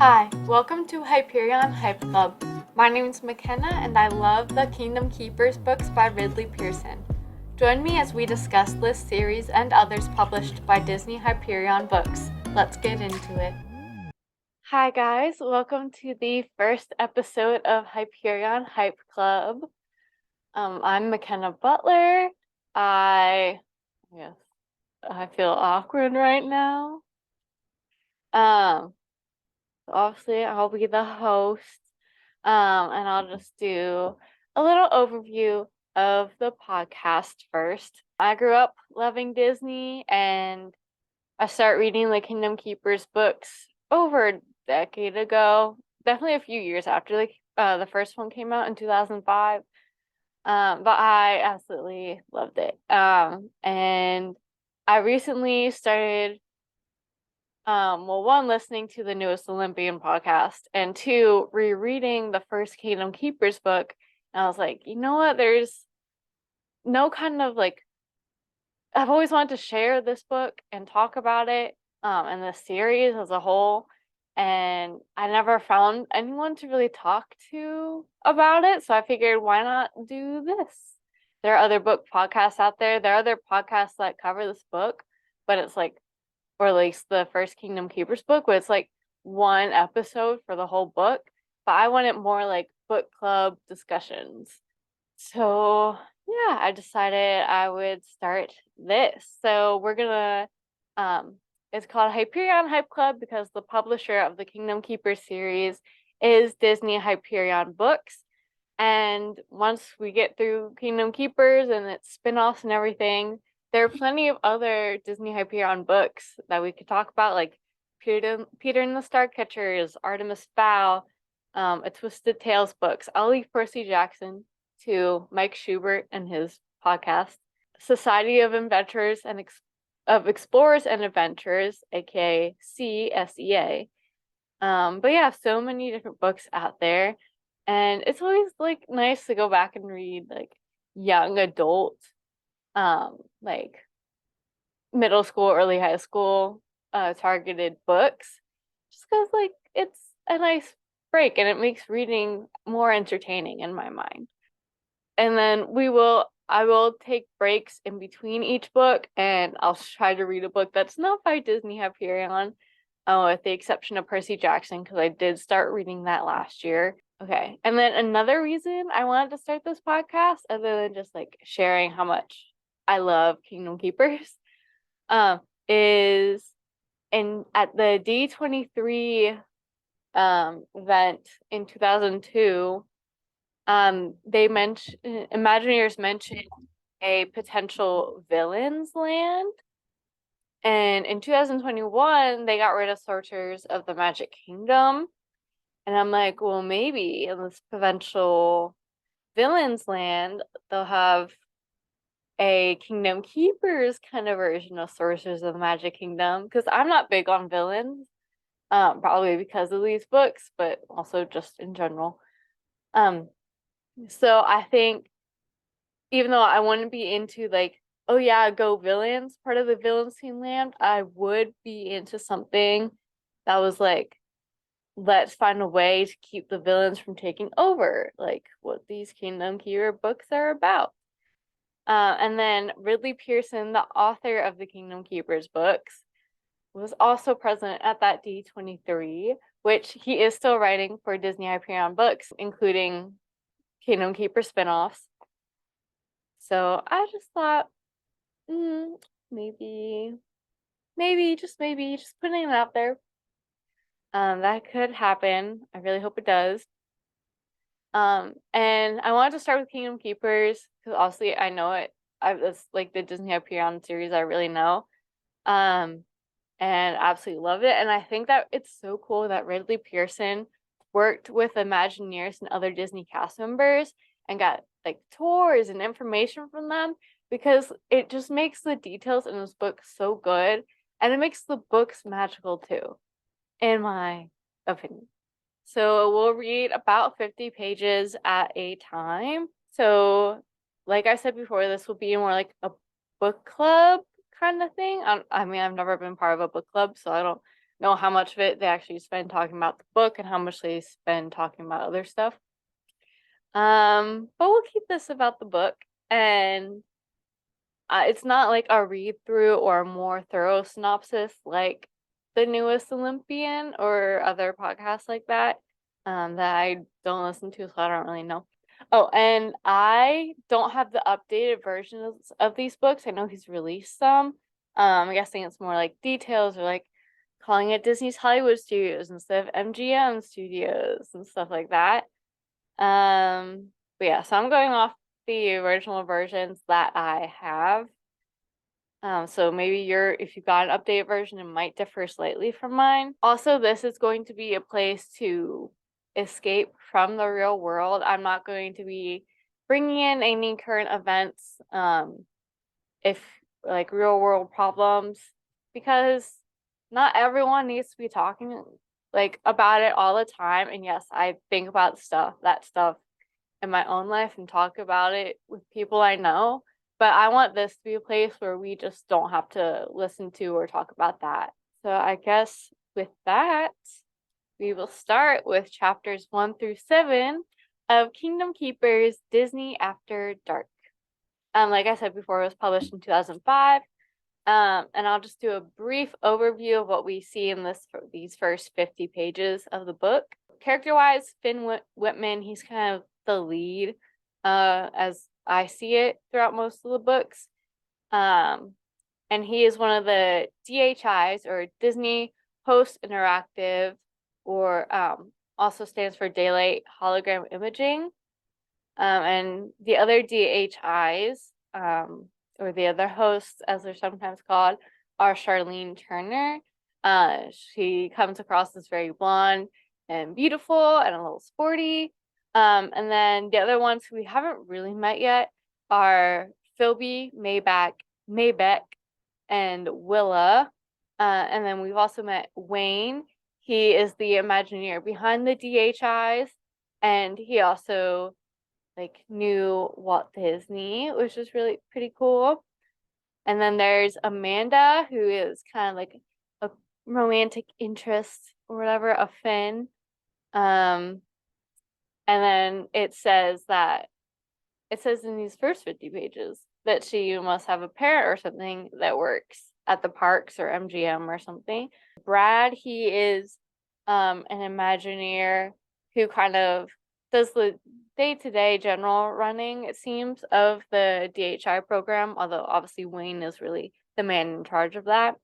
Hi, welcome to Hyperion Hype Club. My name is McKenna and I love the Kingdom Keepers books by Ridley Pearson. Join me as we discuss this series and others published by Disney-Hyperion Books. Let's get into it. Hi guys, welcome to the first episode of Hyperion Hype Club. I'm McKenna Butler. I feel awkward right now. Obviously I'll be the host, and I'll just do a little overview of the podcast first. I grew up loving Disney and I started reading the Kingdom Keepers books over a decade ago, definitely a few years after the first one came out in 2005. But I absolutely loved it. And I recently started one, listening to the newest Olympian podcast, and two, rereading the first Kingdom Keepers book. And I was like, you know what? There's no kind of I've always wanted to share this book and talk about it, and the series as a whole. And I never found anyone to really talk to about it. So I figured, why not do this? There are other book podcasts out there. There are other podcasts that cover this book, but it's or at least the first Kingdom Keepers book, where it's one episode for the whole book. But I wanted more like book club discussions. So yeah, I decided I would start this. So we're gonna it's called Hyperion Hype Club because the publisher of the Kingdom Keepers series is Disney-Hyperion Books. And once we get through Kingdom Keepers and its spin-offs and everything, there are plenty of other Disney-Hyperion books that we could talk about, like Peter and the Starcatchers, Artemis Fowl, A Twisted Tales books. I'll leave Percy Jackson to Mike Schubert and his podcast, Society of Inventors and of Explorers and Adventurers, aka CSEA. But yeah, so many different books out there. And it's always nice to go back and read young adult, like middle school, early high school, targeted books, just because it's a nice break and it makes reading more entertaining in my mind. And then I will take breaks in between each book, and I'll try to read a book that's not by Disney-Hyperion, with the exception of Percy Jackson, because I did start reading that last year. Okay, and then another reason I wanted to start this podcast, other than just sharing how much I love Kingdom Keepers, is at the D23 event in 2002. Imagineers mentioned a potential villain's land. And in 2021, they got rid of Sorcerers of the Magic Kingdom. And I'm like, well, maybe in this potential villain's land, they'll have a Kingdom Keepers kind of version of Sorcerers of the Magic Kingdom. Because I'm not big on villains, probably because of these books, but also just in general. So I think, even though I wouldn't be into oh yeah, go villains, part of the villains team land, I would be into something that was let's find a way to keep the villains from taking over, like what these Kingdom Keeper books are about. And then Ridley Pearson, the author of the Kingdom Keepers books, was also present at that D23, which he is still writing for Disney-Hyperion Books, including Kingdom Keeper spinoffs. So I just thought, maybe, just putting it out there. That could happen. I really hope it does. And I wanted to start with Kingdom Keepers because obviously I know it. It's the Disney-Hyperion series I really know. And absolutely love it. And I think that it's so cool that Ridley Pearson worked with Imagineers and other Disney cast members and got tours and information from them, because it just makes the details in this book so good, and it makes the books magical too, in my opinion. So we'll read about 50 pages at a time. So like I said before, this will be more like a book club kind of thing. I mean, I've never been part of a book club, so I don't know how much of it they actually spend talking about the book and how much they spend talking about other stuff. But we'll keep this about the book, and it's not like a read through or a more thorough synopsis like the newest Olympian or other podcasts like that that I don't listen to, so I don't really know. Oh, and I don't have the updated versions of these books. I know he's released some. I'm guessing it's more like details or like calling it Disney's Hollywood Studios instead of MGM Studios and stuff like that. But yeah, so I'm going off the original versions that I have. So maybe if you got an updated version, it might differ slightly from mine. Also, this is going to be a place to escape from the real world. I'm not going to be bringing in any current events, if like real world problems, because not everyone needs to be talking like about it all the time. And yes, I think about that stuff in my own life and talk about it with people I know. But I want this to be a place where we just don't have to listen to or talk about that. So I guess with that, we will start with chapters 1 through 7 of Kingdom Keepers Disney After Dark. Like I said before, it was published in 2005. And I'll just do a brief overview of what we see in these first 50 pages of the book. Character-wise, Finn Whitman, he's kind of the lead, as I see it throughout most of the books. And he is one of the DHIs, or Disney Host Interactive, or also stands for Daylight Hologram Imaging. And the other DHIs, or the other hosts, as they're sometimes called, are Charlene Turner. She comes across as very blonde and beautiful and a little sporty. And then the other ones who we haven't really met yet are Philby, Maybeck, and Willa. And then we've also met Wayne. He is the Imagineer behind the DHIs, and he also knew Walt Disney, which is really pretty cool. And then there's Amanda, who is kind of like a romantic interest or whatever of Finn. And then it says in these first 50 pages that she must have a parent or something that works at the parks or MGM or something. Brad, he is an Imagineer who kind of does the day-to-day general running, it seems, of the DHI program, although obviously Wayne is really the man in charge of that.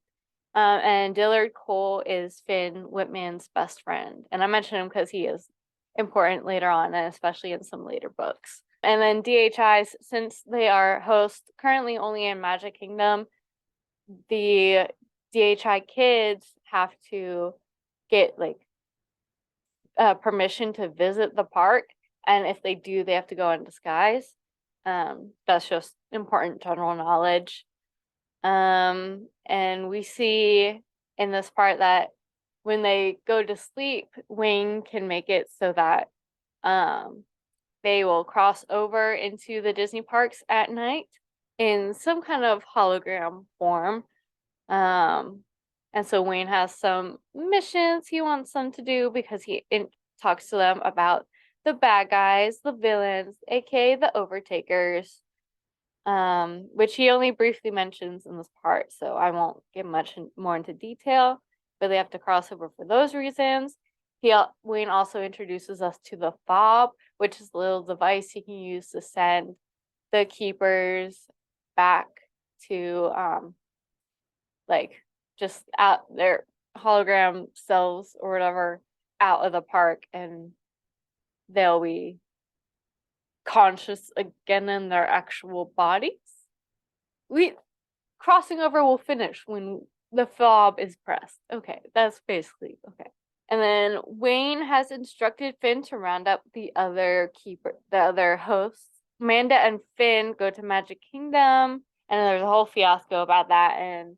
And Dillard Cole is Finn Whitman's best friend. And I mention him because he is important later on, and especially in some later books. And then DHIs, since they are hosts currently only in Magic Kingdom, the DHI kids have to get permission to visit the park, and if they do, they have to go in disguise. That's just important general knowledge. And we see in this part that when they go to sleep, Wayne can make it so that they will cross over into the Disney parks at night in some kind of hologram form. And so Wayne has some missions he wants them to do because he talks to them about the bad guys, the villains, aka the Overtakers, which he only briefly mentions in this part, so I won't get much more into detail, but they have to cross over for those reasons. Wayne also introduces us to the fob, which is a little device you can use to send the keepers back to just out their hologram selves or whatever out of the park, and they'll be conscious again in their actual bodies. Crossing over will finish when the fob is pressed. Okay, that's basically okay. And then Wayne has instructed Finn to round up the other hosts. Amanda and Finn go to Magic Kingdom, and there's a whole fiasco about that. And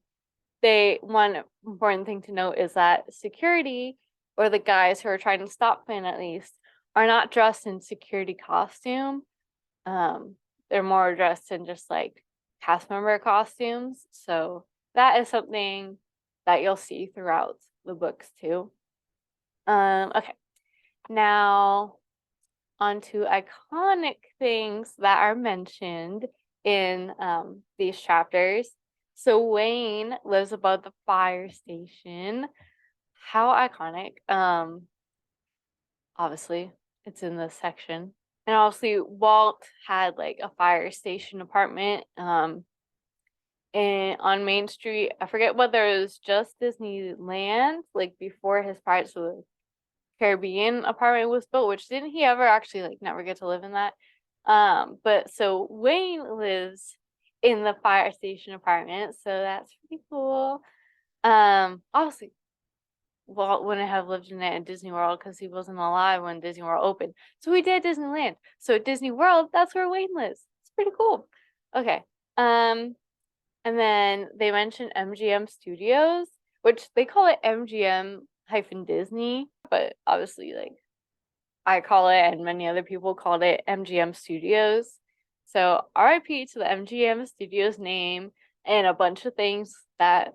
one important thing to note is that security, or the guys who are trying to stop Finn at least, are not dressed in security costume. They're more dressed in just cast member costumes. So that is something that you'll see throughout the books too. Okay, now on to iconic things that are mentioned in these chapters. So Wayne lives above the fire station. How iconic. Obviously, it's in this section. And obviously, Walt had like a fire station apartment on Main Street. I forget whether it was just Disneyland, like before his Pirates of the Caribbean apartment was built, which didn't he ever actually like never get to live in that? But so Wayne lives in the fire station apartment, so that's pretty cool. Obviously, Walt wouldn't have lived in it at Disney World because he wasn't alive when Disney World opened. So he did Disneyland. So at Disney World, that's where Wayne lives. It's pretty cool. Okay. And then they mentioned MGM Studios, which they call it MGM-Disney, but obviously like I call it and many other people called it MGM Studios. So RIP to the MGM Studios name and a bunch of things that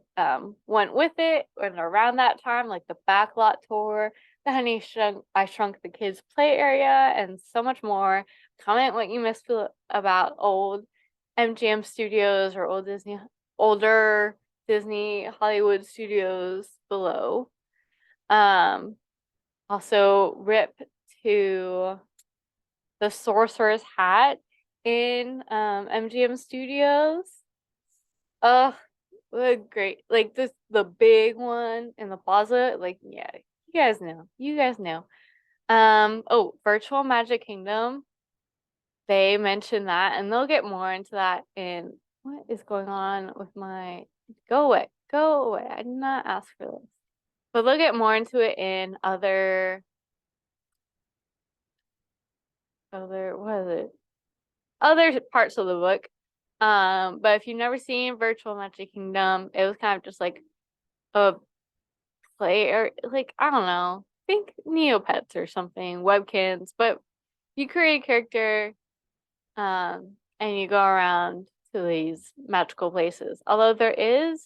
went with it and around that time, like the backlot tour, the I Shrunk the Kids play area, and so much more. Comment what you missed about old MGM Studios or older Disney Hollywood studios below. Also rip to the Sorcerer's Hat in MGM Studios. Ugh, what great. Like the big one in the plaza. Like, yeah, you guys know. You guys know. Oh, Virtual Magic Kingdom. They mentioned that, and they'll get more into that in what is going on with my go away. Go away. I did not ask for this. But they'll get more into it in other what is it? Other parts of the book. But if you've never seen Virtual Magic Kingdom, it was kind of just like a play or like I don't know, think Neopets or something, Webkins, but you create a character, and you go around to these magical places. Although there is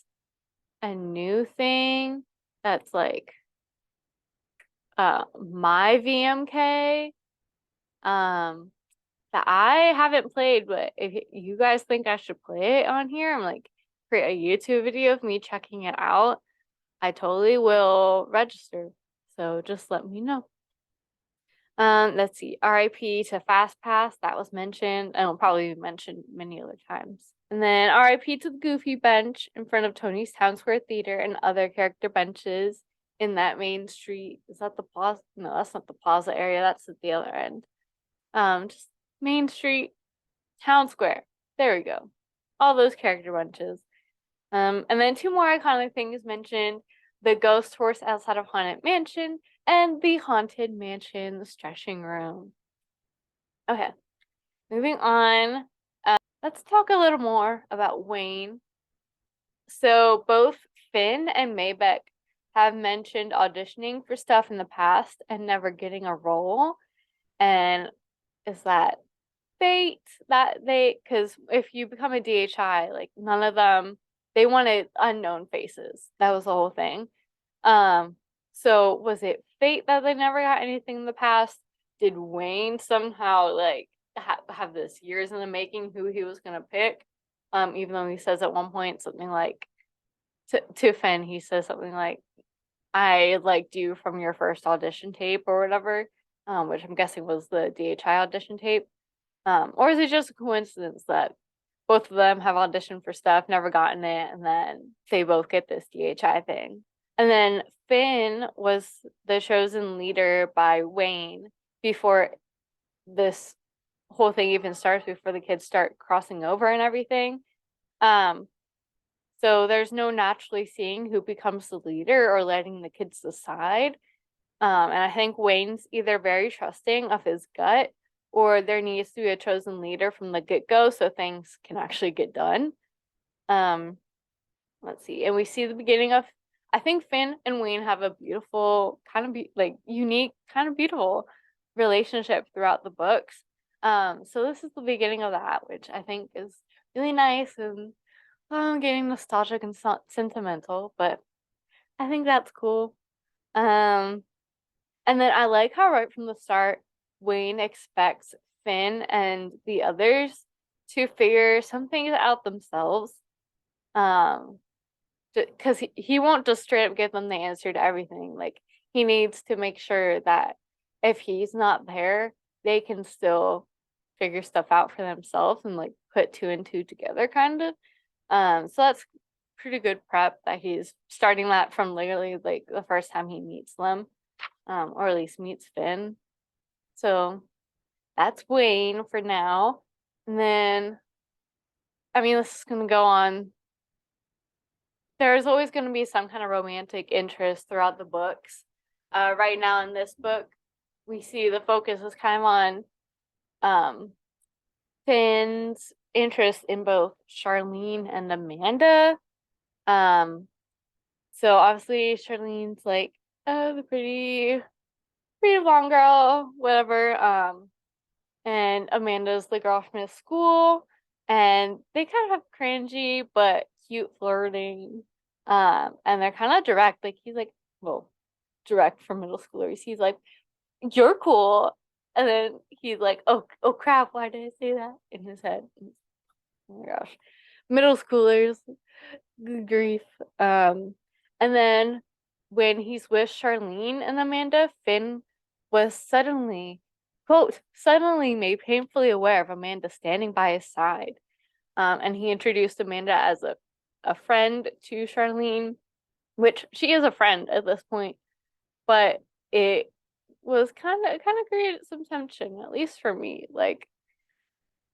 a new thing that's like my VMK, that I haven't played, but if you guys think I should play it on here, I'm like create a YouTube video of me checking it out. I totally will register. So just let me know. Let's see. RIP to Fast Pass, that was mentioned, and will probably be mentioned many other times. And then RIP to the Goofy bench in front of Tony's Town Square Theater and other character benches in that Main Street. Is that the plaza? No, that's not the plaza area. That's at the other end. Just Main Street, Town Square. There we go. All those character benches. And then two more iconic things mentioned: the ghost horse outside of Haunted Mansion and the Haunted Mansion stretching room. Okay, moving on. Let's talk a little more about Wayne. So both Finn and Maybeck have mentioned auditioning for stuff in the past and never getting a role. And is that fate that because if you become a DHI, like none of them, they wanted unknown faces. That was the whole thing. So was it fate that they never got anything in the past? Did Wayne somehow like have this years in the making who he was gonna pick? Even though he says at one point something like to Finn, he says something like, I liked you from your first audition tape or whatever, which I'm guessing was the DHI audition tape. Or is it just a coincidence that both of them have auditioned for stuff, never gotten it, and then they both get this DHI thing? And then Finn was the chosen leader by Wayne before this whole thing even starts, before the kids start crossing over and everything. So there's no naturally seeing who becomes the leader or letting the kids decide. And I think Wayne's either very trusting of his gut, or there needs to be a chosen leader from the get-go so things can actually get done. Let's see. And we see the beginning of, I think Finn and Wayne have a beautiful, kind of unique, kind of beautiful relationship throughout the books. So this is the beginning of that, which I think is really nice, and I'm getting nostalgic and sentimental, but I think that's cool. Um, and then I like how right from the start, Wayne expects Finn and the others to figure some things out themselves. Um, because he won't just straight up give them the answer to everything. Like he needs to make sure that if he's not there, they can still figure stuff out for themselves and like put two and two together kind of. So that's pretty good prep that he's starting that from literally like the first time he meets them, or at least meets Finn. So that's Wayne for now. And then I mean this is gonna go on. There's always going to be some kind of romantic interest throughout the books. Right now in this book, we see the focus is kind of on um, Finn's interest in both Charlene and Amanda. Um, so obviously Charlene's like, oh, the pretty blonde girl, whatever. And Amanda's the girl from his school, and they kind of have cringy but cute flirting. And they're kind of direct. Like he's like, well, direct for middle schoolers. He's like, "You're cool," and then he's like, "Oh crap! Why did I say that?" In his head. Oh my gosh, middle schoolers, good grief. And then when he's with Charlene and Amanda, Finn was suddenly, quote, suddenly made painfully aware of Amanda standing by his side. And he introduced Amanda as a friend to Charlene, which she is a friend at this point, but it was kind of created some tension, at least for me. Like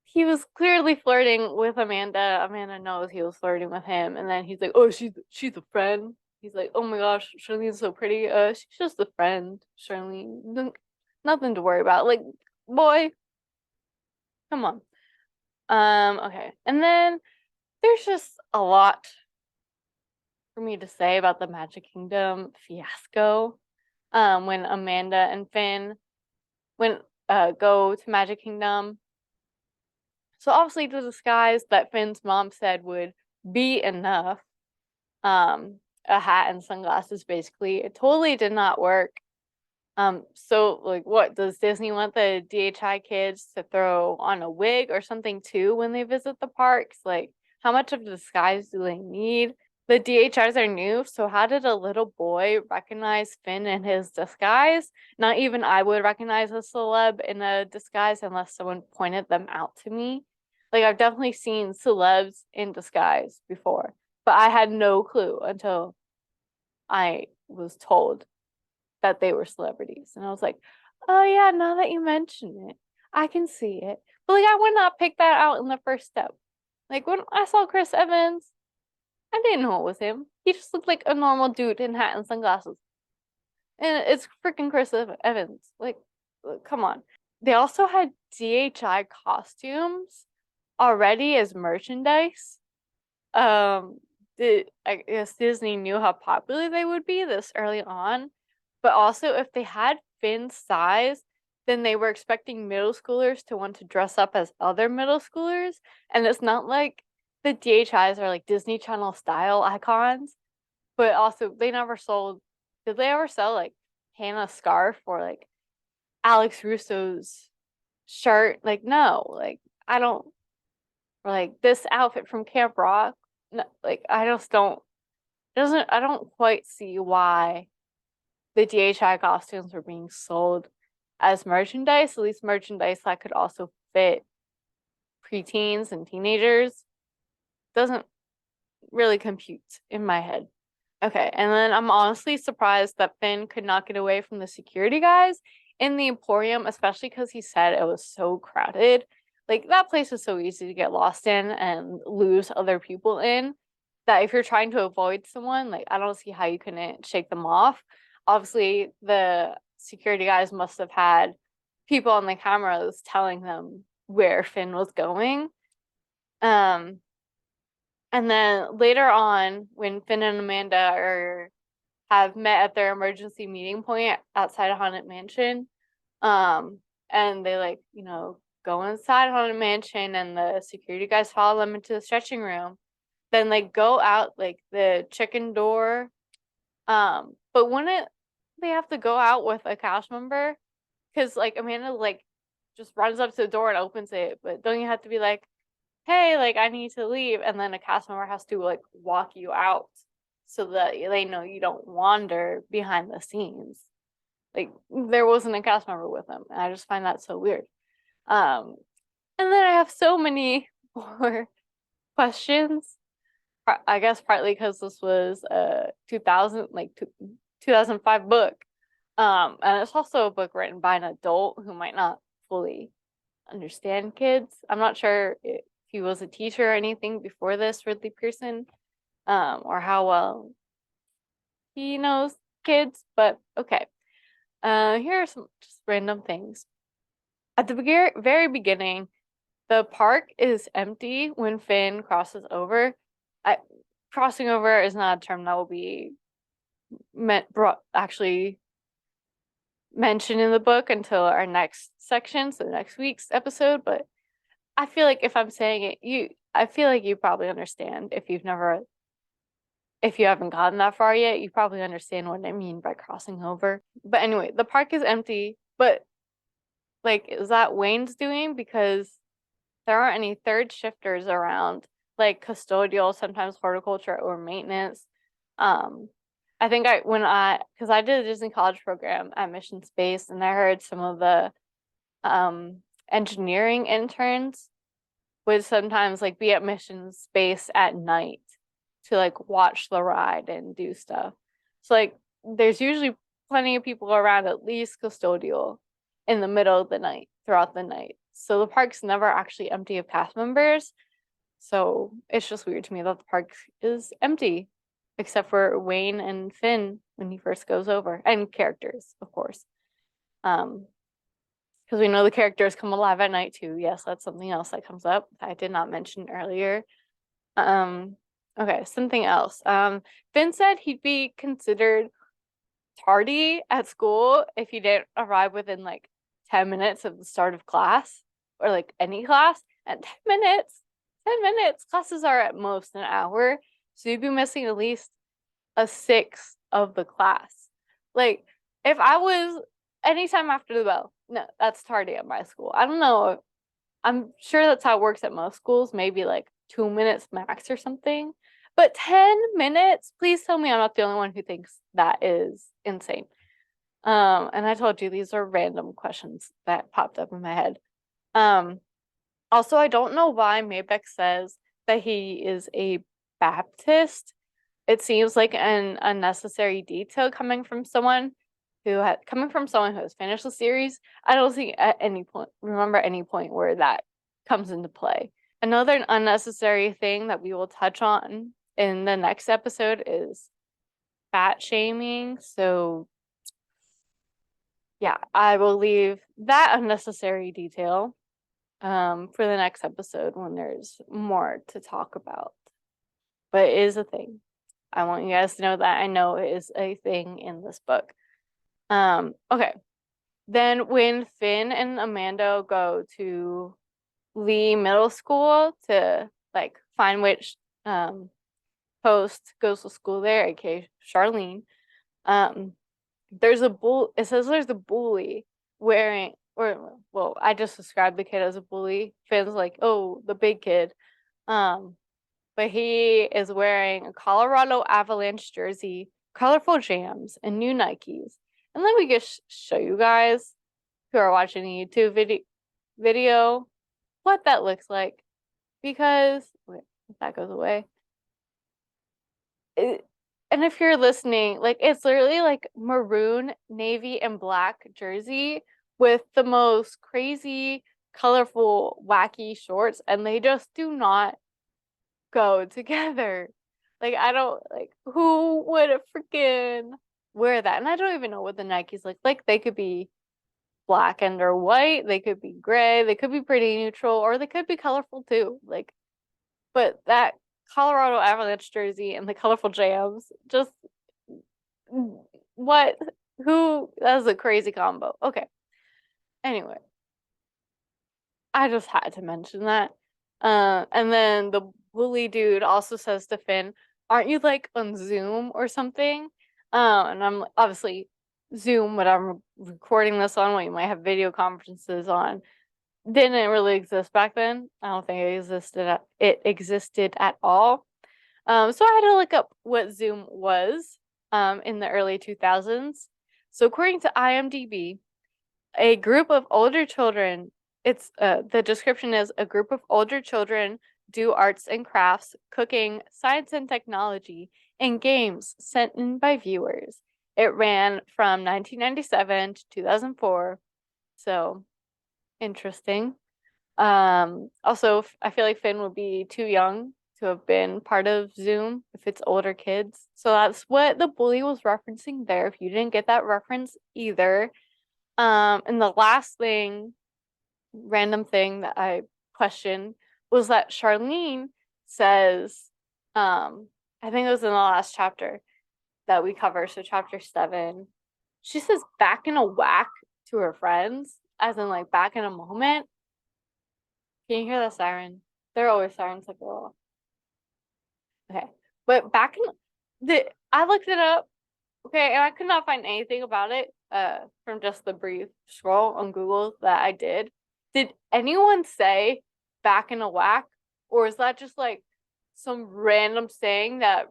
he was clearly flirting with Amanda. Amanda knows he was flirting with him, and then he's like, "Oh, she's a friend." He's like, "Oh my gosh, Charlene's so pretty. She's just a friend, Charlene. Nothing to worry about." Like, boy, come on. Okay. And then there's just a lot for me to say about the Magic Kingdom fiasco. When Amanda and Finn when go to Magic Kingdom. So obviously the disguise that Finn's mom said would be enough, a hat and sunglasses basically, it totally did not work. So like what does Disney want the DHI kids to throw on a wig or something too when they visit the parks? Like how much of a disguise do they need? The DHIs are new, so how did a little boy recognize Finn in his disguise? Not even I would recognize a celeb in a disguise unless someone pointed them out to me. Like I've definitely seen celebs in disguise before, but I had no clue until I was told that they were celebrities. And I was like, oh yeah, now that you mention it, I can see it. But like I would not pick that out in the first step. Like when I saw Chris Evans, I didn't know it was him. He just looked like a normal dude in hat and sunglasses. And it's freaking Chris Evans. Like, come on. They also had DHI costumes already as merchandise. I guess Disney knew how popular they would be this early on, but also if they had Finn's size, then they were expecting middle schoolers to want to dress up as other middle schoolers, and it's not like the DHIs are like Disney Channel style icons, but also they never sold. Did they ever sell like Hannah's scarf or like Alex Russo's shirt? Like no, like I don't. Or like this outfit from Camp Rock. No, like I just don't doesn't I don't quite see why the DHI costumes were being sold as merchandise, at least merchandise that could also fit preteens and teenagers. Doesn't really compute in my head. Okay, and then I'm honestly surprised that Finn could not get away from the security guys in the Emporium, especially because he said it was so crowded. Like that place is so easy to get lost in and lose other people in that if you're trying to avoid someone, like I don't see how you couldn't shake them off. Obviously, the security guys must have had people on the cameras telling them where Finn was going. Um, and then later on, when Finn and Amanda have met at their emergency meeting point outside of Haunted Mansion, and they like, go inside Haunted Mansion and the security guys follow them into the stretching room. Then they go out like the chicken door But wouldn't they have to go out with a cast member? Because like Amanda like just runs up to the door and opens it, but don't you have to be like, hey, like I need to leave, and then a cast member has to like walk you out so that they know you don't wander behind the scenes. Like there wasn't a cast member with them, and I just find that so weird. Um, and then I have so many more questions. I guess partly because this was a 2005 book. And it's also a book written by an adult who might not fully understand kids. I'm not sure if he was a teacher or anything before this, Ridley Pearson, or how well he knows kids, but okay. Here are some just random things. At the very beginning, the park is empty when Finn crosses over. Crossing over is not a term that will be actually mentioned in the book until our next section, so next week's episode. But I feel like if I'm saying it, I feel like you probably understand if you haven't gotten that far yet, you probably understand what I mean by crossing over. But anyway, the park is empty, but like, is that Wayne's doing? Because there aren't any third shifters around, like custodial, sometimes horticulture or maintenance. I think because I did a Disney college program at Mission Space, and I heard some of the engineering interns would sometimes like be at Mission Space at night to like watch the ride and do stuff. So like there's usually plenty of people around, at least custodial, in the middle of the night, throughout the night. So the park's never actually empty of cast members. So it's just weird to me that the park is empty, except for Wayne and Finn when he first goes over, and characters, of course. Because we know the characters come alive at night too. Yes, that's something else that comes up that I did not mention earlier. Okay, something else. Finn said he'd be considered tardy at school if he didn't arrive within like 10 minutes of the start of class, or like any class. And 10 minutes, classes are at most an hour. So you'd be missing at least a sixth of the class. Like, if I was anytime after the bell, no, that's tardy at my school. I don't know. I'm sure that's how it works at most schools, maybe like 2 minutes max or something. But 10 minutes? Please tell me I'm not the only one who thinks that is insane. And I told you these are random questions that popped up in my head. Also, I don't know why Maybeck says that he is a Baptist. It seems like an unnecessary detail coming from someone who has finished the series. I don't think at any point remember any point where that comes into play. Another unnecessary thing that we will touch on in the next episode is fat shaming. So yeah, I will leave that unnecessary detail for the next episode when there's more to talk about. But it is a thing. I want you guys to know that I know it is a thing in this book. Okay. Then when Finn and Amanda go to Lee Middle School to like find which host goes to school there, aka Charlene, it says there's a bully wearing, or well, I just described the kid as a bully. Finn's like, oh, the big kid. But he is wearing a Colorado Avalanche jersey, colorful jams, and new Nikes. And let me just show you guys who are watching a YouTube video what that looks like. Because, wait, if that goes away. And if you're listening, like it's literally like maroon, navy, and black jersey with the most crazy, colorful, wacky shorts, and they just do not go together. Like I don't like who would freaking wear that? And I don't even know what the Nikes look like. They could be black and or white, they could be gray, they could be pretty neutral, or they could be colorful too. Like, but that Colorado Avalanche jersey and the colorful jams, just what? Who? That's a crazy combo. Okay. Anyway, I just had to mention that. And then the bully dude also says to Finn, "Aren't you like on Zoom or something?" And I'm obviously Zoom, what I'm recording this on, what you might have video conferences on, didn't really exist back then. I don't think it existed at all. So I had to look up what Zoom was in the early 2000s. So according to IMDb, a group of older children, the description is a group of older children do arts and crafts, cooking, science and technology, and games sent in by viewers. It ran from 1997 to 2004. So interesting. Also, I feel like Finn would be too young to have been part of Zoom if it's older kids. So that's what the bully was referencing there, if you didn't get that reference either. And the last random thing that I questioned was that Charlene says, I think it was in the last chapter that we cover, so chapter 7, she says back in a whack to her friends, as in like back in a moment. Can you hear the siren? There are always sirens like, oh. Okay. But back in I looked it up, okay, and I could not find anything about it from just the brief scroll on Google that I did. Did anyone say back in a whack? Or is that just like some random saying that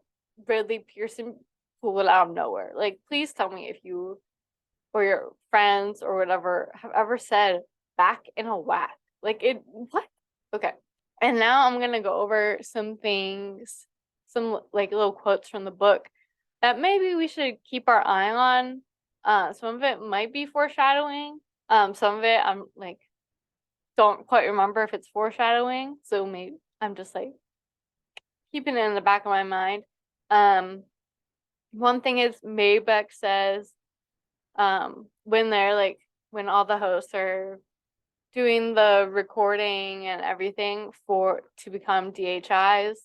Ridley Pearson pulled out of nowhere? Like, please tell me if you or your friends or whatever have ever said back in a whack. Like, what? Okay. And now I'm gonna go over some things, some like little quotes from the book that maybe we should keep our eye on. Some of it might be foreshadowing. Some of it I'm like don't quite remember if it's foreshadowing, so maybe I'm just like keeping it in the back of my mind. One thing is Maybeck says, when all the hosts are doing the recording and everything to become DHIs,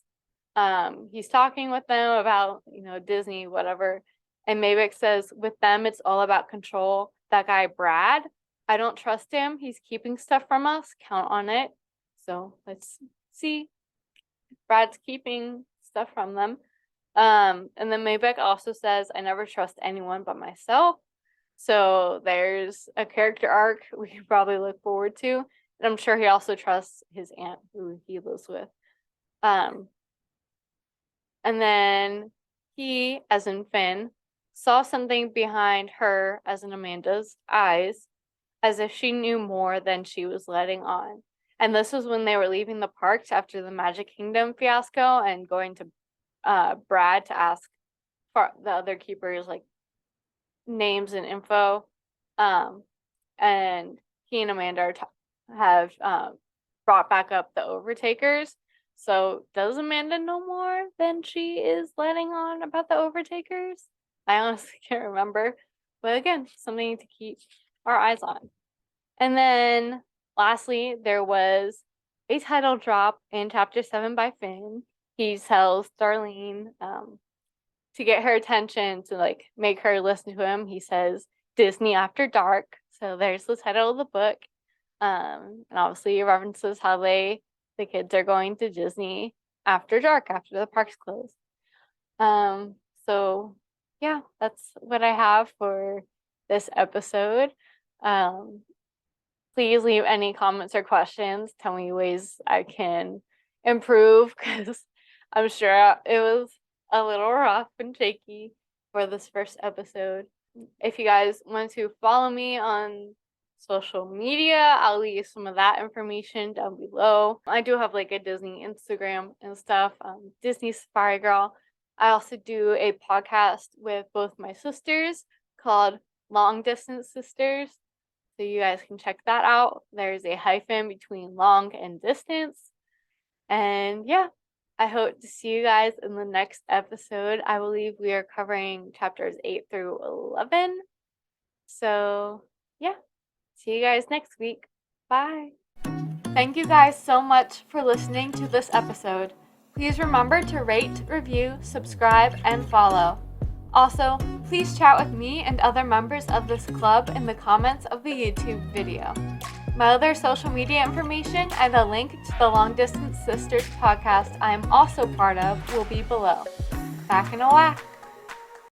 he's talking with them about, Disney, whatever. And Maybeck says, with them, it's all about control. That guy, Brad, I don't trust him. He's keeping stuff from us. Count on it. So let's see. Brad's keeping stuff from them. And then Maybeck also says, I never trust anyone but myself. So there's a character arc we can probably look forward to. And I'm sure he also trusts his aunt who he lives with. And then he, as in Finn, saw something behind her, as in Amanda's, eyes, as if she knew more than she was letting on. And this was when they were leaving the parks after the Magic Kingdom fiasco and going to Brad to ask for the other keepers like names and info. And he and Amanda have brought back up the Overtakers. So does Amanda know more than she is letting on about the Overtakers? I honestly can't remember. But again, something to keep our eyes on. And then lastly, there was a title drop in chapter 7 by Finn. He tells Darlene to get her attention, to like make her listen to him. He says Disney After Dark. So there's the title of the book. And obviously it references how the kids are going to Disney after dark, after the parks close. So yeah, that's what I have for this episode. Please leave any comments or questions. Tell me ways I can improve, because I'm sure it was a little rough and shaky for this first episode. If you guys want to follow me on social media, I'll leave some of that information down below. I do have like a Disney Instagram and stuff, Disney Safari Girl. I also do a podcast with both my sisters called Long Distance Sisters, so you guys can check that out. There's a hyphen between long and distance. And yeah, I hope to see you guys in the next episode. I believe we are covering chapters 8 through 11. So yeah, see you guys next week. Bye. Thank you guys so much for listening to this episode. Please remember to rate, review, subscribe, and follow. Also, please chat with me and other members of this club in the comments of the YouTube video. My other social media information and a link to the Long Distance Sisters podcast I am also part of will be below. Back in a whack.